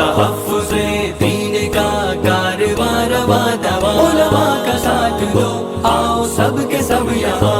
तहफ़्फ़ुज़े दीन का कारवां रवां दवां, उलमा का साथ दो, आओ सब के सब यहाँ।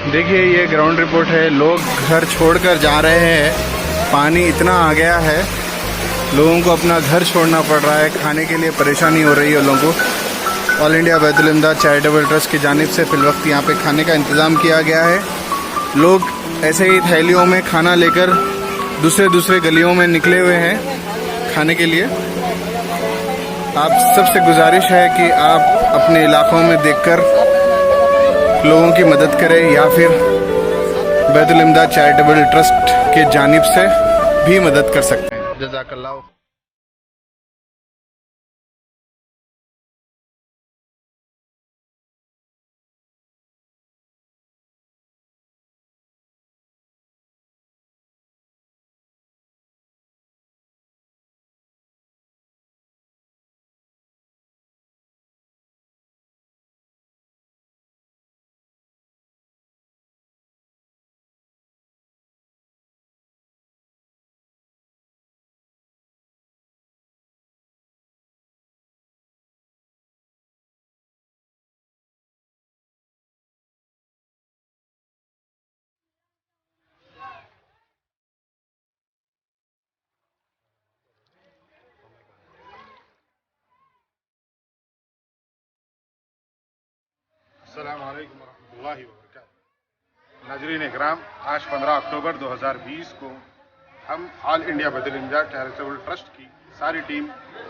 देखिए ये ग्राउंड रिपोर्ट है। लोग घर छोड़कर जा रहे हैं, पानी इतना आ गया है, लोगों को अपना घर छोड़ना पड़ रहा है, खाने के लिए परेशानी हो रही है लोगों को। ऑल इंडिया बैतुल इमदाद चैरिटेबल ट्रस्ट की जानिब से फिल वक्त यहाँ पे खाने का इंतज़ाम किया गया है। लोग ऐसे ही थैलियों में खाना लेकर दूसरे गलियों में निकले हुए हैं खाने के लिए। आप सबसे गुजारिश है कि आप अपने इलाकों में देखकर लोगों की मदद करें या फिर बैतुल इमदाद चैरिटेबल ट्रस्ट के जानिब से भी मदद कर सकते हैं। जज़ाकल्लाह। अस्सलामु अलैकुम वरहमतुल्लाहि वबरकातुहू। नाज़रीन इकराम, आज 15 अक्टूबर 2020 को हम ऑल इंडिया बैतुल इमदाद चैरिटेबल ट्रस्ट की सारी टीम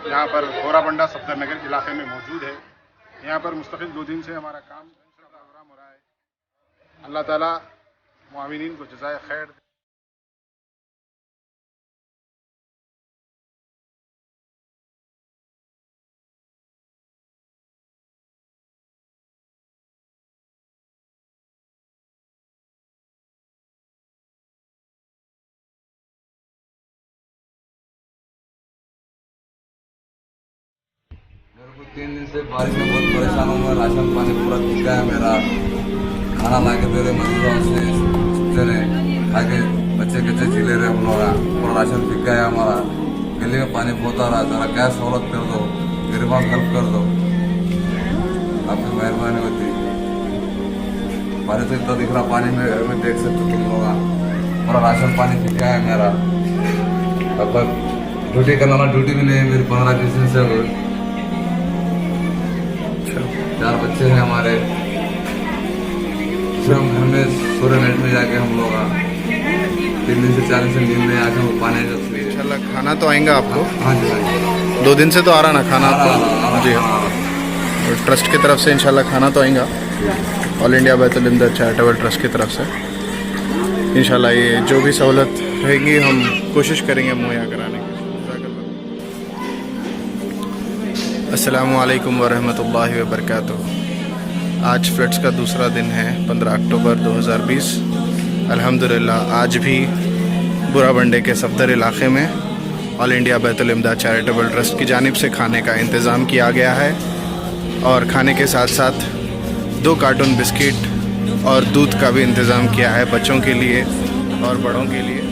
यहाँ पर घोराबंडा सफदर नगर इलाके में मौजूद है। यहाँ पर मुस्तकिल 2 दिन से हमारा काम प्रोग्राम हो रहा है। अल्लाह ताला मुआविनीन को जज़ाए खैर दे। मेरे को 3 दिन से बारिश में बहुत परेशान हूँ मैं। राशन पानी पूरा फीका है मेरा। खाना ला के दे रहे मजदूरों से चले खा के बच्चे कच्चे चिले रहे हम लोग। पूरा राशन फीका है हमारा। गली में पानी बहुत आ रहा है, ज़रा क्या सहूलत कर दो, गरीबों की हेल्प कर दो, आपकी मेहरबानी होती। पानी तो इतना दिख रहा, पानी में देख सकते तुम लोग। पूरा राशन पानी फीका है मेरा। अब ड्यूटी करना, ड्यूटी भी नहीं है मेरी 15-20 दिन से। 4 बच्चे हैं हमारे। हम घर में पूरे नेट में जाके हम लोग 3 दिन से 4 दिन से नींद में आके वो पानी इंशाल्लाह खाना तो आएगा आपको। हाँ जी, हाँ जी। 2 दिन से तो आ रहा ना खाना आपको? जी हाँ। और ट्रस्ट की तरफ से इंशाल्लाह खाना तो आएगा, ऑल इंडिया बैतुल इमदाद चैरिटेबल ट्रस्ट की तरफ से। इंशाल्लाह ये जो भी सहूलत रहेगी हम कोशिश करेंगे मुहैया कराने की। अस्सलामु अलैकुम वरहमतुल्लाहि वबरकातुहू। आज फ्लड्स का दूसरा दिन है, 15 अक्टूबर 2020। अल्हम्दुलिल्लाह आज भी बुराबंडे के सफदर इलाक़े में ऑल इंडिया बैतुल इमदाद चैरिटेबल ट्रस्ट की जानिब से खाने का इंतज़ाम किया गया है। और खाने के साथ साथ 2 कार्टून बिस्किट और दूध का भी इंतज़ाम किया है बच्चों के लिए और बड़ों के लिए।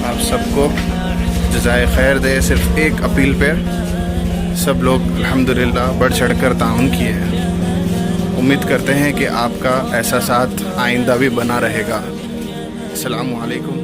आप सबको जज़ाए खैर दे। सिर्फ़ एक अपील पर सब लोग अल्हम्दुलिल्लाह बढ़ चढ़कर ताउन किए हैं। उम्मीद करते हैं कि आपका ऐसा साथ आइंदा भी बना रहेगा। अस्सलामु अलैकुम।